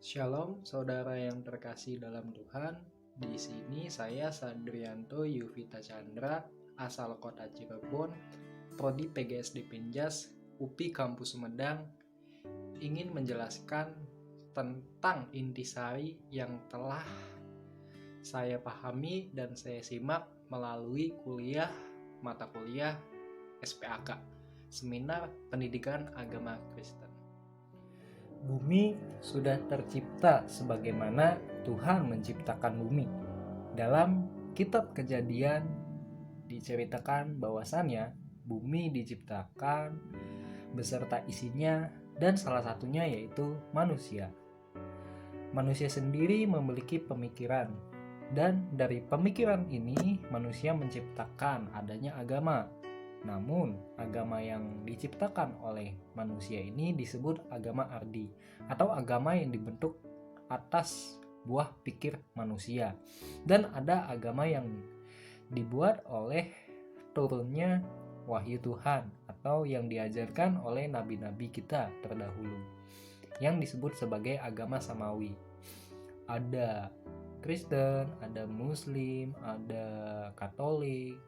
Shalom, saudara yang terkasih dalam Tuhan. Di sini saya Sadrianto Yuvita Chandra, asal kota Cirebon, Prodi PGSD Penjas, UPI Kampus Sumedang, ingin menjelaskan tentang intisari yang telah saya pahami dan saya simak melalui mata kuliah SPAK, Seminar Pendidikan Agama Kristen. Bumi sudah tercipta sebagaimana Tuhan menciptakan bumi. Dalam kitab Kejadian diceritakan bahwasannya bumi diciptakan beserta isinya dan salah satunya yaitu manusia. Manusia sendiri memiliki pemikiran dan dari pemikiran ini manusia menciptakan adanya agama. Namun, agama yang diciptakan oleh manusia ini disebut agama ardi atau agama yang dibentuk atas buah pikir manusia. Dan ada agama yang dibuat oleh turunnya wahyu Tuhan atau yang diajarkan oleh nabi-nabi kita terdahulu yang disebut sebagai agama samawi. Ada Kristen, ada Muslim, ada Katolik,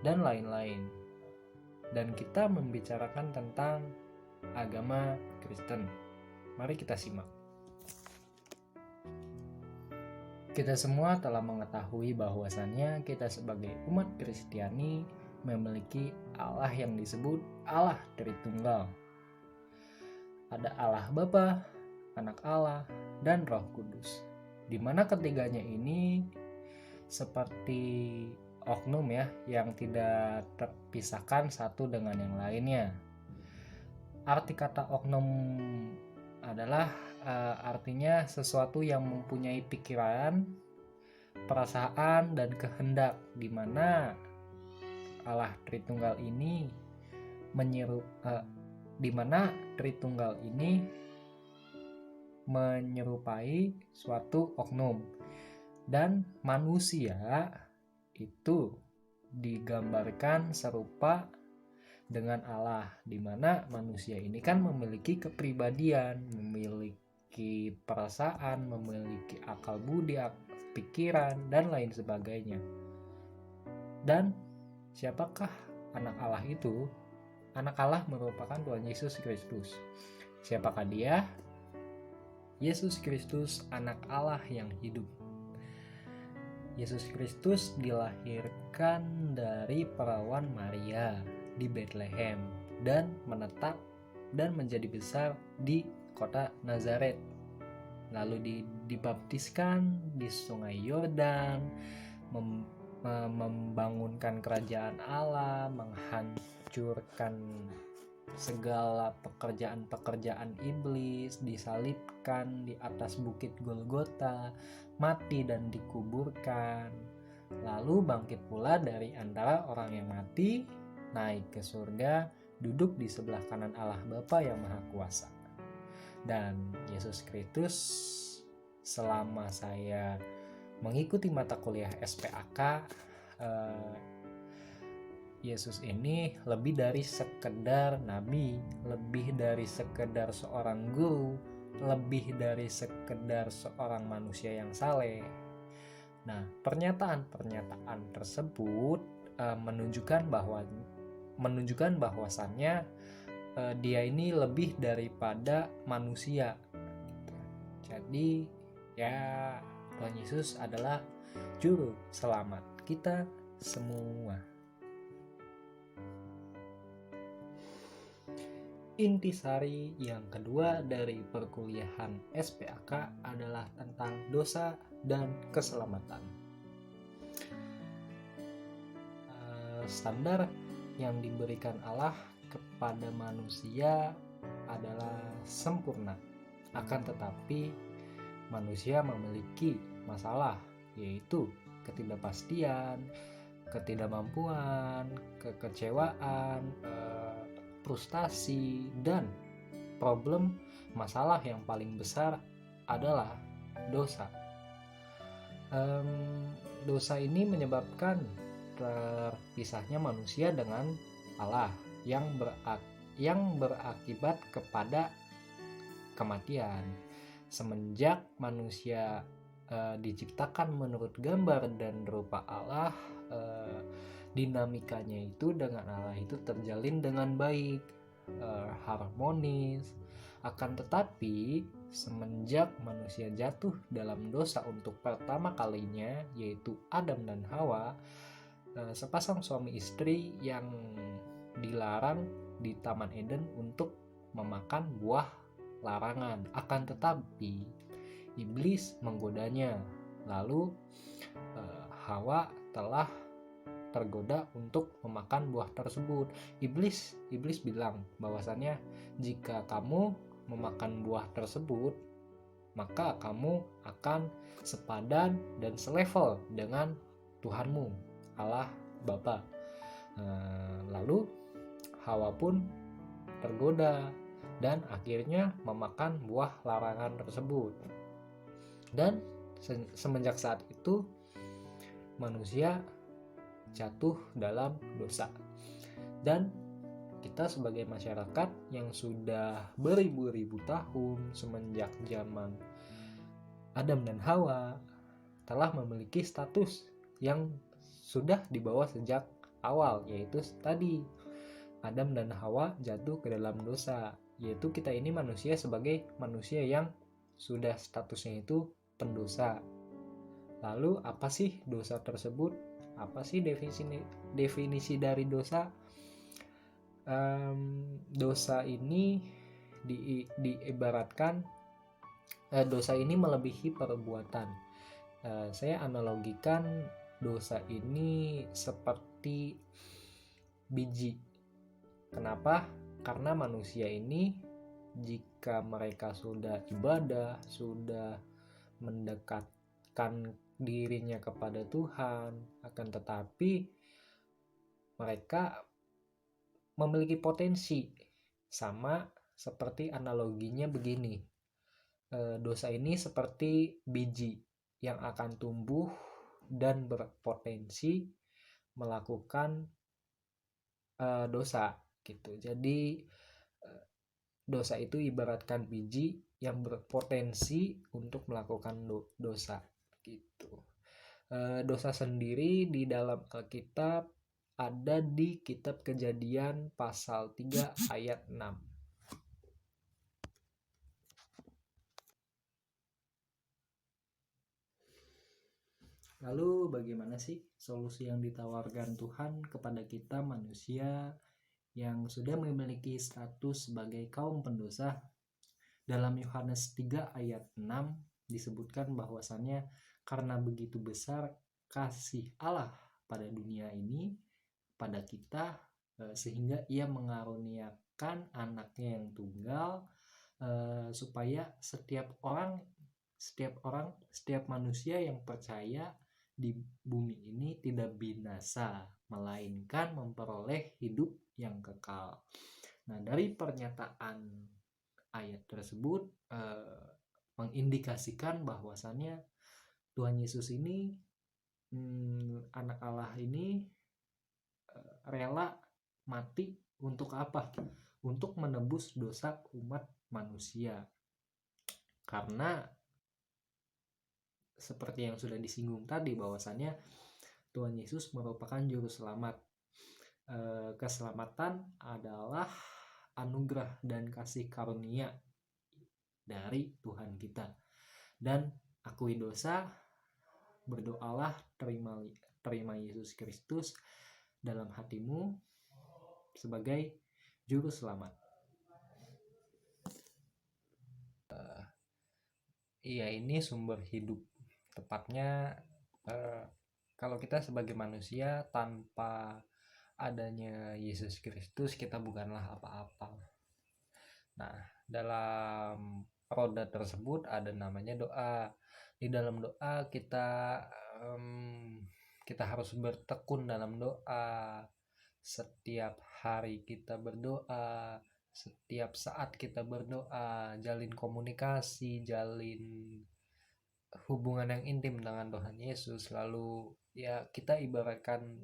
dan lain-lain. Dan kita membicarakan tentang agama Kristen. Mari kita simak. Kita semua telah mengetahui bahwasannya kita sebagai umat Kristiani memiliki Allah yang disebut Allah Tritunggal. Ada Allah Bapa, Anak Allah, dan Roh Kudus. Di mana ketiganya ini seperti oknum yang tidak terpisahkan satu dengan yang lainnya. Arti kata oknum adalah artinya sesuatu yang mempunyai pikiran, perasaan, dan kehendak, di mana Allah Tritunggal ini menyerupai suatu oknum, dan manusia itu digambarkan serupa dengan Allah, di mana manusia ini kan memiliki kepribadian, memiliki perasaan, memiliki akal budi, pikiran, dan lain sebagainya. Dan siapakah anak Allah itu? Anak Allah merupakan Tuhan Yesus Kristus. Siapakah dia? Yesus Kristus, anak Allah yang hidup. Yesus Kristus dilahirkan dari perawan Maria di Bethlehem dan menetap dan menjadi besar di kota Nazaret. Lalu dibaptiskan di Sungai Yordan, membangunkan kerajaan Allah, menghancurkan segala pekerjaan-pekerjaan iblis, disalibkan di atas bukit Golgota, mati dan dikuburkan, lalu bangkit pula dari antara orang yang mati, naik ke surga, duduk di sebelah kanan Allah Bapa yang Maha Kuasa. Dan Yesus Kristus, selama saya mengikuti mata kuliah SPAK, Yesus ini lebih dari sekedar nabi, lebih dari sekedar seorang guru, lebih dari sekedar seorang manusia yang saleh. Nah, pernyataan-pernyataan tersebut menunjukkan bahwasannya dia ini lebih daripada manusia. Jadi ya, Tuhan Yesus adalah juru selamat kita semua. Intisari yang kedua dari perkuliahan SPAK adalah tentang dosa dan keselamatan. Standar yang diberikan Allah kepada manusia adalah sempurna. Akan tetapi manusia memiliki masalah, yaitu ketidakpastian, ketidakmampuan, kekecewaan, frustasi, dan masalah yang paling besar adalah dosa. Dosa ini menyebabkan terpisahnya manusia dengan Allah yang berakibat kepada kematian. Semenjak manusia diciptakan menurut gambar dan rupa Allah, dinamikanya itu dengan Allah itu terjalin dengan baik, harmonis. Akan tetapi semenjak manusia jatuh dalam dosa untuk pertama kalinya, yaitu Adam dan Hawa, sepasang suami istri yang dilarang di Taman Eden untuk memakan buah larangan. Akan tetapi iblis menggodanya, lalu Hawa telah tergoda untuk memakan buah tersebut. Iblis bilang bahwasannya jika kamu memakan buah tersebut, maka kamu akan sepadan dan selevel dengan Tuhanmu, Allah Bapa. Lalu Hawa pun tergoda dan akhirnya memakan buah larangan tersebut. Dan semenjak saat itu manusia jatuh dalam dosa. Dan kita sebagai masyarakat yang sudah beribu-ribu tahun semenjak zaman Adam dan Hawa telah memiliki status yang sudah dibawa sejak awal, yaitu tadi Adam dan Hawa jatuh ke dalam dosa, yaitu kita ini manusia sebagai manusia yang sudah statusnya itu pendosa. Lalu apa sih dosa tersebut? Apa sih definisi dari dosa? Dosa ini diibaratkan dosa ini melebihi perbuatan. Saya analogikan dosa ini seperti biji. Kenapa? Karena manusia ini jika mereka sudah ibadah, sudah mendekatkan dirinya kepada Tuhan, akan tetapi mereka memiliki potensi. Sama seperti analoginya begini, dosa ini seperti biji yang akan tumbuh dan berpotensi melakukan dosa gitu. Jadi dosa itu ibaratkan biji yang berpotensi untuk melakukan dosa gitu. Dosa sendiri di dalam Alkitab ada di kitab Kejadian pasal 3 ayat 6. Lalu bagaimana sih solusi yang ditawarkan Tuhan kepada kita manusia yang sudah memiliki status sebagai kaum pendosa? Dalam Yohanes 3 ayat 6 disebutkan bahwasannya karena begitu besar kasih Allah pada dunia ini, pada kita, sehingga ia mengaruniakan anaknya yang tunggal, supaya setiap manusia yang percaya di bumi ini tidak binasa, melainkan memperoleh hidup yang kekal. Nah, dari pernyataan ayat tersebut mengindikasikan bahwasannya Tuhan Yesus ini, anak Allah ini rela mati untuk apa? Untuk menebus dosa umat manusia. Karena seperti yang sudah disinggung tadi bahwasannya Tuhan Yesus merupakan juru selamat. Keselamatan adalah anugerah dan kasih karunia dari Tuhan kita. Dan akui dosa, berdoalah, terima Yesus Kristus dalam hatimu sebagai juru selamat. Iya, ini sumber hidup. Tepatnya kalau kita sebagai manusia tanpa adanya Yesus Kristus, kita bukanlah apa-apa. Nah, dalam roda tersebut ada namanya doa. Di dalam doa kita harus bertekun dalam doa. Setiap hari kita berdoa, setiap saat kita berdoa, jalin komunikasi, jalin hubungan yang intim dengan Tuhan Yesus. Lalu ya kita ibaratkan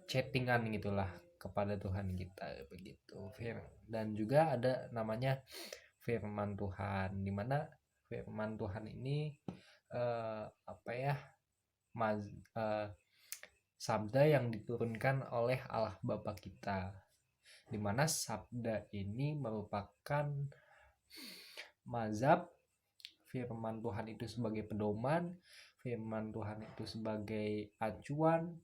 chattingan gitulah kepada Tuhan kita begitu. Dan juga ada namanya firman Tuhan, dimana firman Tuhan ini sabda yang diturunkan oleh Allah Bapa kita, di mana sabda ini merupakan mazhab firman Tuhan itu sebagai pedoman, firman Tuhan itu sebagai acuan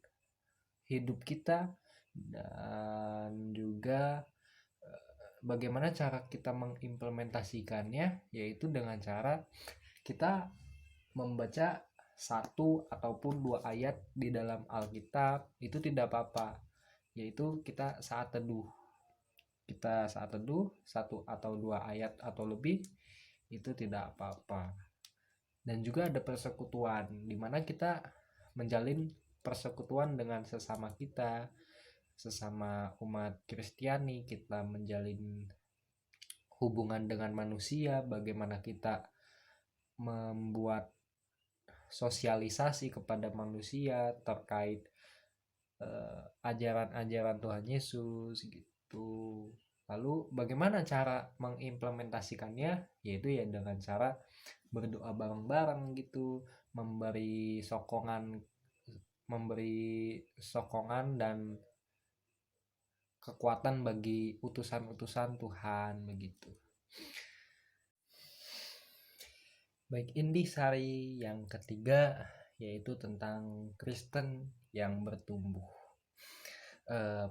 hidup kita, dan juga bagaimana cara kita mengimplementasikannya, yaitu dengan cara kita membaca 1 ataupun 2 ayat di dalam Alkitab itu tidak apa-apa, yaitu kita saat teduh 1 atau 2 ayat atau lebih itu tidak apa-apa. Dan juga ada persekutuan, di mana kita menjalin persekutuan dengan sesama kita, sesama umat Kristiani, kita menjalin hubungan dengan manusia, bagaimana kita membuat sosialisasi kepada manusia terkait ajaran-ajaran Tuhan Yesus gitu. Lalu bagaimana cara mengimplementasikannya, yaitu ya dengan cara berdoa bareng-bareng gitu, memberi sokongan dan kekuatan bagi utusan-utusan Tuhan begitu. Baik, intisari yang ketiga yaitu tentang Kristen yang bertumbuh.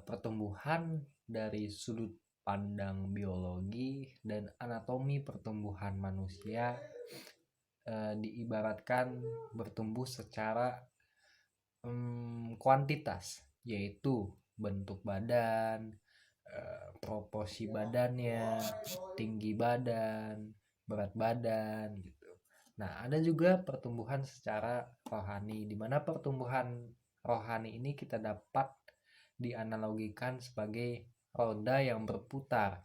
Pertumbuhan dari sudut pandang biologi dan anatomi pertumbuhan manusia diibaratkan bertumbuh secara kuantitas, yaitu bentuk badan, proporsi badannya, tinggi badan, berat badan gitu. Nah, ada juga pertumbuhan secara rohani, di mana pertumbuhan rohani ini kita dapat dianalogikan sebagai roda yang berputar,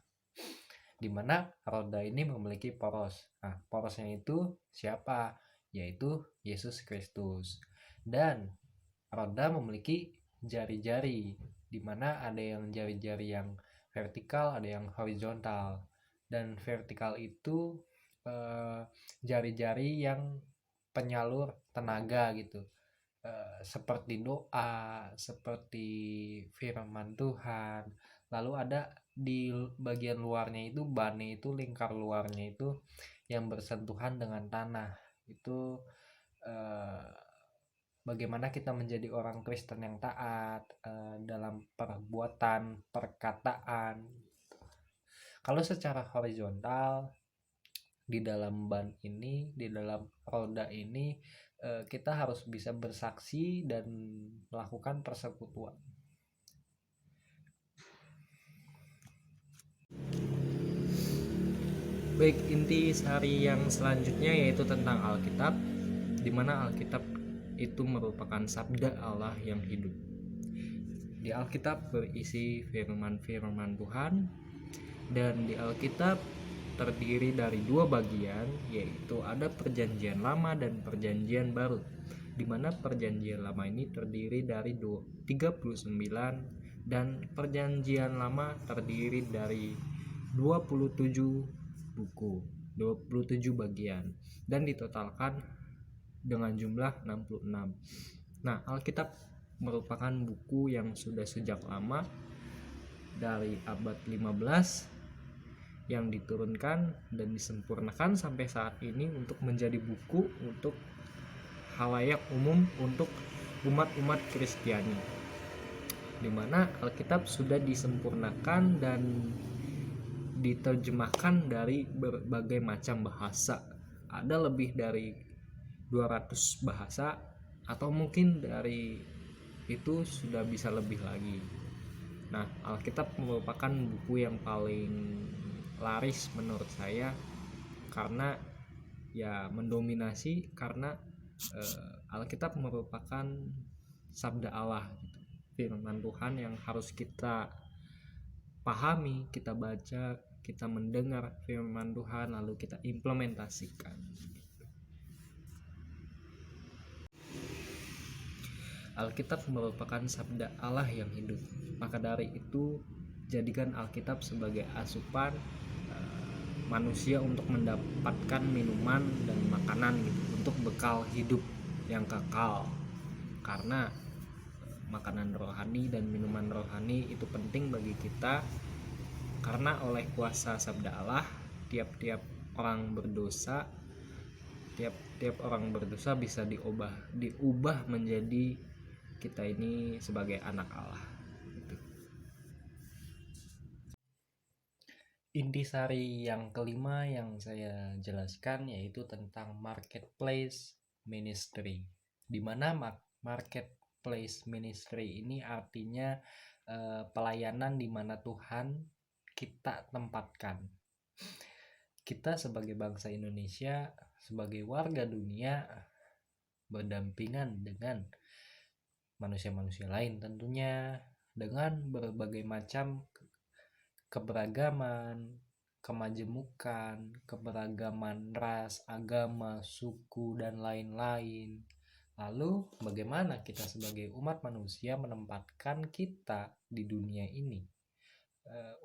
di mana roda ini memiliki poros. Nah, porosnya itu siapa? Yaitu Yesus Kristus. Dan roda memiliki jari-jari, di mana ada yang jari-jari yang vertikal, ada yang horizontal. Dan vertikal itu jari-jari yang penyalur tenaga gitu, seperti doa, seperti firman Tuhan. Lalu ada di bagian luarnya itu, bane itu, lingkar luarnya itu yang bersentuhan dengan tanah. Itu bagaimana kita menjadi orang Kristen yang taat dalam perbuatan, perkataan. Kalau secara horizontal, di dalam ban ini, di dalam roda ini, kita harus bisa bersaksi dan melakukan persekutuan. Baik, inti sari yang selanjutnya yaitu tentang Alkitab, di mana Alkitab itu merupakan sabda Allah yang hidup. Di Alkitab berisi firman-firman Tuhan, dan di Alkitab terdiri dari 2 bagian, yaitu ada Perjanjian Lama dan Perjanjian Baru, di mana Perjanjian Lama ini terdiri dari 39 dan Perjanjian Lama terdiri dari 27 buku, 27 bagian, dan ditotalkan dengan jumlah 66. Nah, Alkitab merupakan buku yang sudah sejak lama, dari abad 15, yang diturunkan dan disempurnakan sampai saat ini untuk menjadi buku untuk halayak umum, untuk umat-umat Kristiani, di mana Alkitab sudah disempurnakan dan diterjemahkan dari berbagai macam bahasa. Ada lebih dari 200 bahasa, atau mungkin dari itu sudah bisa lebih lagi. Nah, Alkitab merupakan buku yang paling laris menurut saya, karena ya mendominasi, karena Alkitab merupakan sabda Allah gitu, firman Tuhan yang harus kita pahami, kita baca, kita mendengar firman Tuhan, lalu kita implementasikan. Alkitab merupakan sabda Allah yang hidup. Maka dari itu, jadikan Alkitab sebagai asupan manusia untuk mendapatkan minuman dan makanan gitu, untuk bekal hidup yang kekal. Karena makanan rohani dan minuman rohani itu penting bagi kita, karena oleh kuasa sabda Allah tiap-tiap orang berdosa bisa diubah menjadi kita ini sebagai anak Allah gitu. Intisari yang kelima yang saya jelaskan yaitu tentang marketplace ministry, di mana marketplace ministry ini artinya pelayanan di mana Tuhan kita tempatkan. Kita sebagai bangsa Indonesia, sebagai warga dunia, berdampingan dengan manusia-manusia lain tentunya, dengan berbagai macam keberagaman, kemajemukan, keberagaman ras, agama, suku, dan lain-lain. Lalu bagaimana kita sebagai umat manusia menempatkan kita di dunia ini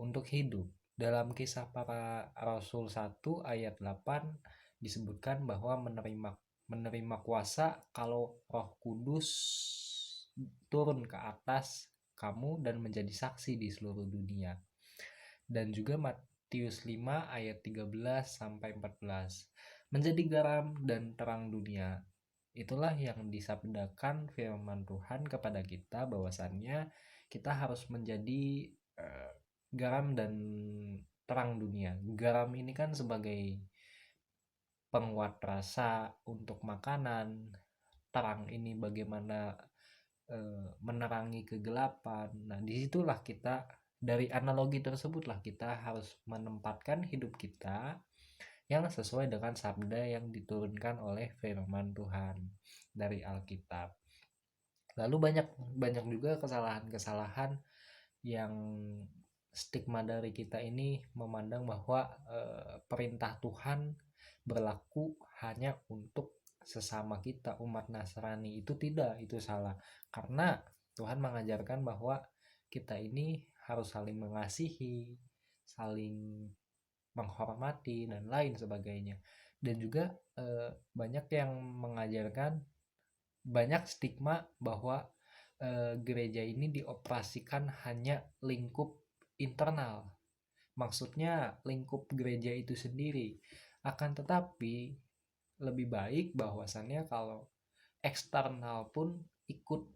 untuk hidup? Dalam Kisah Para Rasul 1 ayat 8 disebutkan bahwa menerima kuasa kalau Roh Kudus turun ke atas kamu dan menjadi saksi di seluruh dunia. Dan juga Matius 5 ayat 13 sampai 14, menjadi garam dan terang dunia. Itulah yang disabdakan firman Tuhan kepada kita, bahwasannya kita harus menjadi garam dan terang dunia. Garam ini kan sebagai penguat rasa untuk makanan, terang ini bagaimana menerangi kegelapan. Nah, disitulah kita, dari analogi tersebutlah kita harus menempatkan hidup kita yang sesuai dengan sabda yang diturunkan oleh firman Tuhan dari Alkitab. Lalu banyak juga kesalahan-kesalahan yang stigma dari kita ini memandang bahwa perintah Tuhan berlaku hanya untuk sesama kita umat Nasrani. Itu tidak, itu salah. Karena Tuhan mengajarkan bahwa kita ini harus saling mengasihi, saling menghormati, dan lain sebagainya. Dan juga banyak yang mengajarkan, banyak stigma bahwa gereja ini dioperasikan hanya lingkup internal, maksudnya lingkup gereja itu sendiri. Akan tetapi lebih baik bahwasannya kalau eksternal pun ikut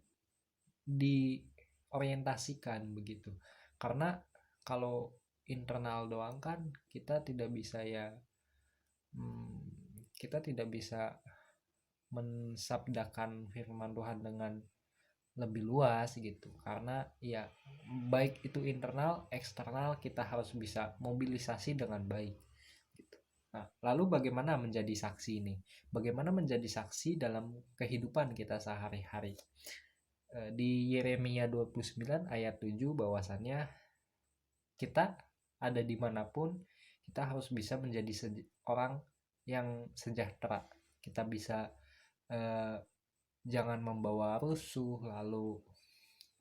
diorientasikan begitu. Karena kalau internal doang kan kita tidak bisa mensabdakan firman Tuhan dengan lebih luas gitu. Karena ya baik itu internal, eksternal, kita harus bisa mobilisasi dengan baik gitu. Nah, lalu bagaimana menjadi saksi ini? Bagaimana menjadi saksi dalam kehidupan kita sehari-hari? Di Yeremia 29 ayat 7 bahwasannya kita ada dimanapun, kita harus bisa menjadi orang yang sejahtera. Kita bisa jangan membawa rusuh, lalu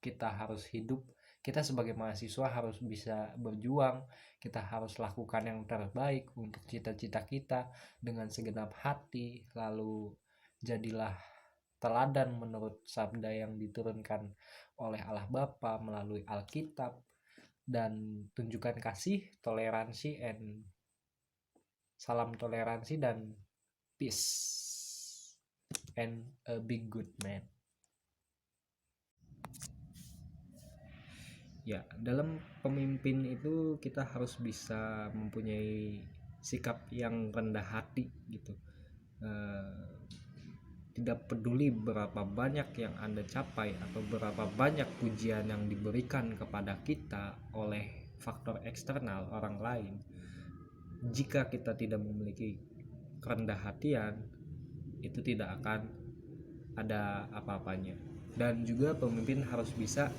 kita harus hidup, kita sebagai mahasiswa harus bisa berjuang, kita harus lakukan yang terbaik untuk cita-cita kita dengan segenap hati, lalu jadilah teladan menurut sabda yang diturunkan oleh Allah Bapa melalui Alkitab, dan tunjukkan kasih, toleransi, salam toleransi dan peace and a big good man. Ya, dalam pemimpin itu kita harus bisa mempunyai sikap yang rendah hati gitu. Tidak peduli berapa banyak yang Anda capai atau berapa banyak pujian yang diberikan kepada kita oleh faktor eksternal orang lain, jika kita tidak memiliki kerendah hatian, itu tidak akan ada apa-apanya. Dan juga pemimpin harus bisa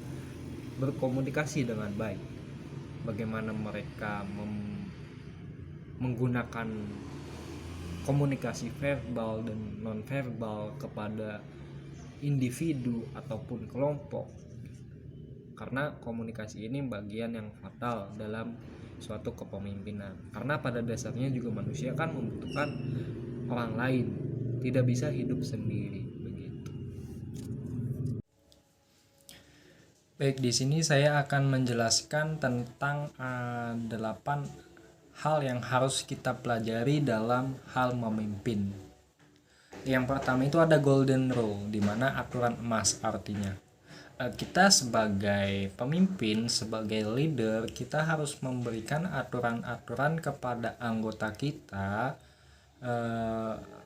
berkomunikasi dengan baik. Bagaimana mereka menggunakan komunikasi verbal dan non-verbal kepada individu ataupun kelompok. Karena komunikasi ini bagian yang fatal dalam suatu kepemimpinan. Karena pada dasarnya juga manusia kan membutuhkan orang lain, tidak bisa hidup sendiri begitu. Baik, di sini saya akan menjelaskan tentang 8 hal yang harus kita pelajari dalam hal memimpin. Yang pertama itu ada golden rule, di mana aturan emas artinya. Kita sebagai pemimpin, sebagai leader, kita harus memberikan aturan-aturan kepada anggota kita,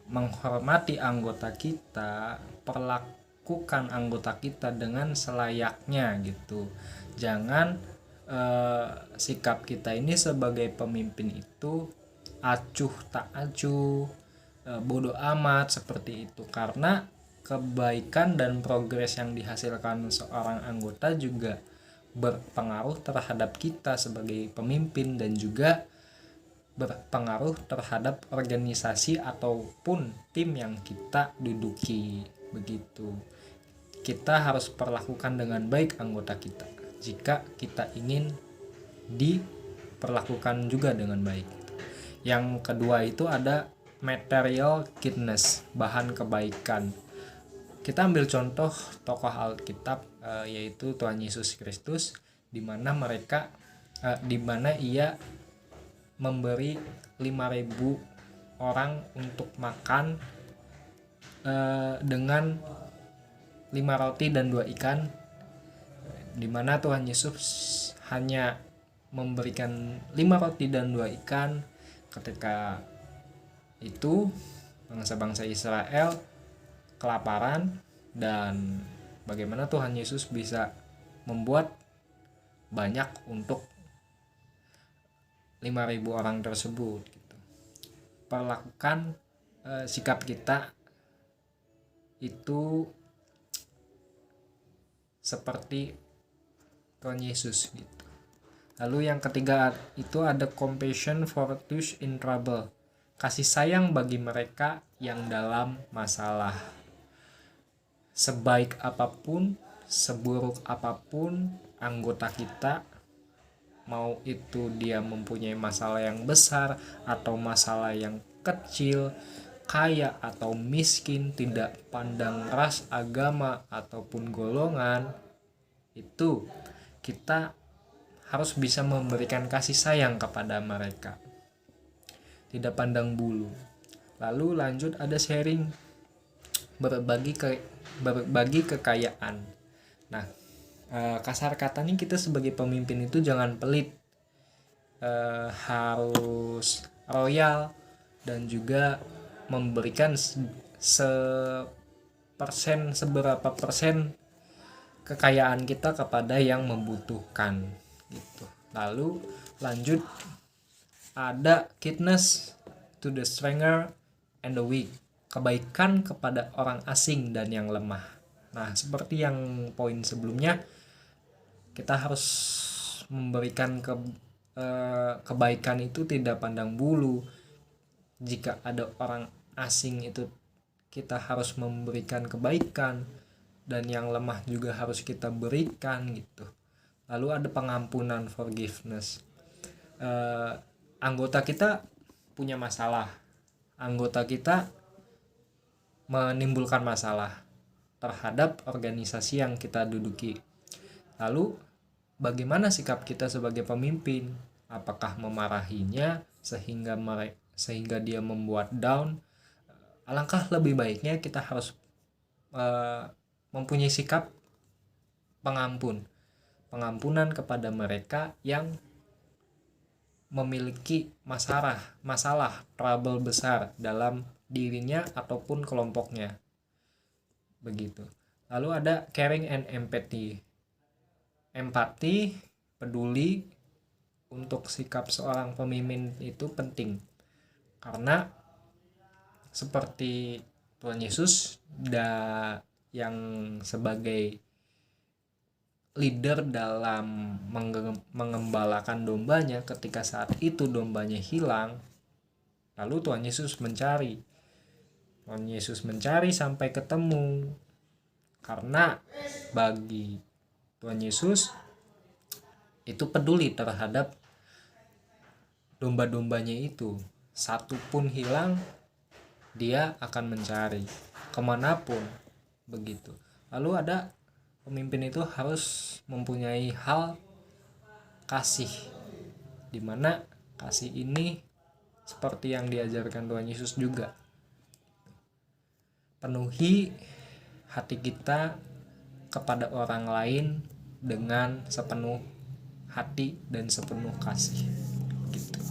menghormati anggota kita, perlakukan anggota kita dengan selayaknya gitu. Jangan sikap kita ini sebagai pemimpin itu acuh tak acuh, bodoh amat seperti itu, karena kebaikan dan progres yang dihasilkan seorang anggota juga berpengaruh terhadap kita sebagai pemimpin dan juga berpengaruh terhadap organisasi ataupun tim yang kita duduki begitu. Kita harus perlakukan dengan baik anggota kita jika kita ingin diperlakukan juga dengan baik. Yang kedua itu ada material goodness, bahan kebaikan. Kita ambil contoh tokoh Alkitab, yaitu Tuhan Yesus Kristus, di mana ia memberi 5.000 orang untuk makan dengan 5 roti dan 2 ikan, di mana Tuhan Yesus hanya memberikan 5 roti dan 2 ikan. Ketika itu bangsa-bangsa Israel kelaparan, dan bagaimana Tuhan Yesus bisa membuat banyak untuk 5.000 orang tersebut gitu. Perlakukan sikap kita itu seperti Tuhan Yesus gitu. Lalu yang ketiga itu ada compassion for those in trouble, kasih sayang bagi mereka yang dalam masalah. Sebaik apapun, seburuk apapun anggota kita, mau itu dia mempunyai masalah yang besar atau masalah yang kecil, kaya atau miskin, tidak pandang ras, agama ataupun golongan, itu kita harus bisa memberikan kasih sayang kepada mereka, tidak pandang bulu. Lalu lanjut ada sharing, berbagi kekayaan. Nah, kasar kata nih, kita sebagai pemimpin itu jangan pelit, harus royal dan juga memberikan seberapa persen kekayaan kita kepada yang membutuhkan gitu. Lalu lanjut ada kindness to the stranger and the weak, kebaikan kepada orang asing dan yang lemah. Nah, seperti yang poin sebelumnya, kita harus memberikan kebaikan itu tidak pandang bulu. Jika ada orang asing itu kita harus memberikan kebaikan, dan yang lemah juga harus kita berikan gitu. Lalu ada pengampunan, forgiveness. Anggota kita punya masalah, anggota kita menimbulkan masalah terhadap organisasi yang kita duduki. Lalu bagaimana sikap kita sebagai pemimpin? Apakah memarahinya sehingga dia membuat down? Alangkah lebih baiknya kita harus mempunyai sikap pengampunan kepada mereka yang memiliki masalah trouble besar dalam dirinya ataupun kelompoknya begitu. Lalu ada caring and empathy, peduli untuk sikap seorang pemimpin itu penting, karena seperti Tuhan Yesus yang sebagai leader dalam mengembalakan dombanya, ketika saat itu dombanya hilang, lalu Tuhan Yesus mencari sampai ketemu, karena bagi Tuhan Yesus itu peduli terhadap domba-dombanya itu satu pun hilang, dia akan mencari kemanapun begitu. Lalu ada pemimpin itu harus mempunyai hal kasih, dimana kasih ini seperti yang diajarkan Tuhan Yesus juga, penuhi hati kita kepada orang lain dengan sepenuh hati dan sepenuh kasih gitu.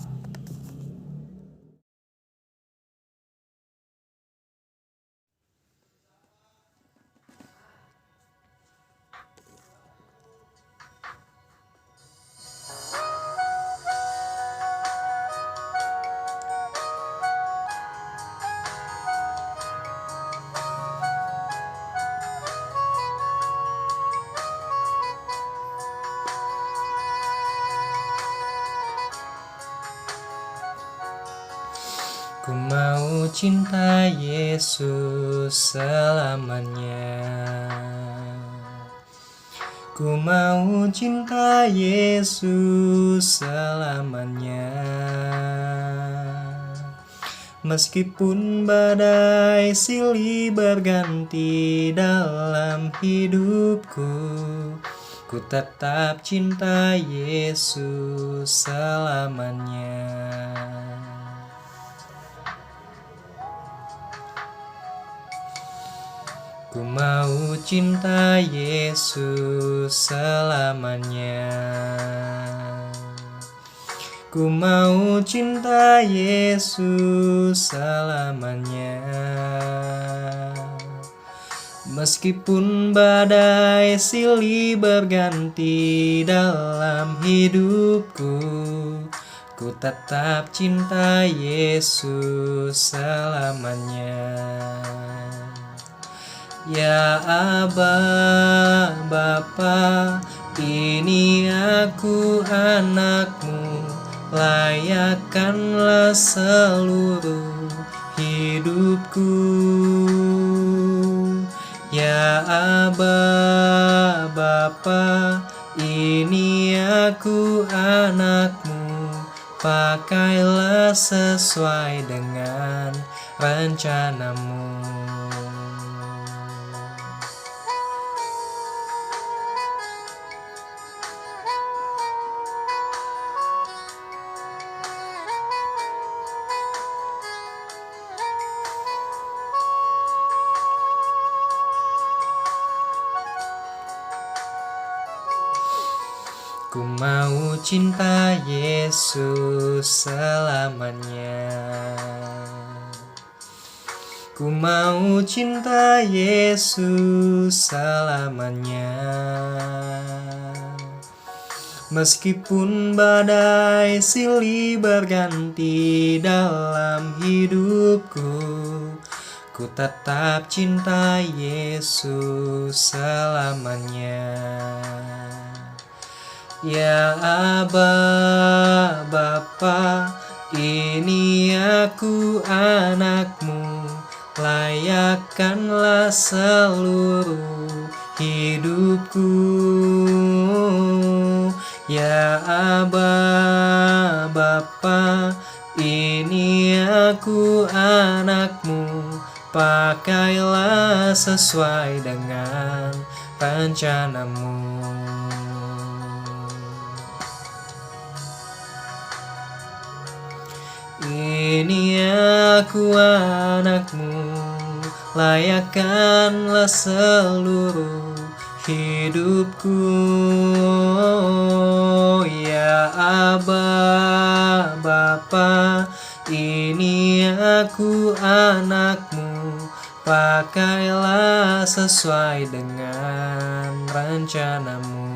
Ku mau cinta Yesus selamanya. Ku mau cinta Yesus selamanya. Meskipun badai silih berganti dalam hidupku, ku tetap cinta Yesus selamanya. Ku mau cinta Yesus selamanya. Ku mau cinta Yesus selamanya. Meskipun badai silih berganti dalam hidupku, ku tetap cinta Yesus selamanya. Ya Aba, Bapa, ini aku anakmu, layakkanlah seluruh hidupku. Ya Aba, Bapa, ini aku anakmu, pakailah sesuai dengan rencanamu. Ku mau cinta Yesus selamanya. Ku mau cinta Yesus selamanya. Meskipun badai silih berganti dalam hidupku, ku tetap cinta Yesus selamanya. Ya Aba, Bapa, ini aku anakmu, layakkanlah seluruh hidupku. Ya Aba, Bapa, ini aku anakmu, pakailah sesuai dengan rencanamu. Ini aku anakmu, layakkanlah seluruh hidupku. Ya Aba, Bapa, ini aku anakmu, pakailah sesuai dengan rencanamu.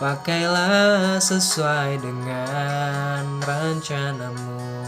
Pakailah sesuai dengan rencanamu.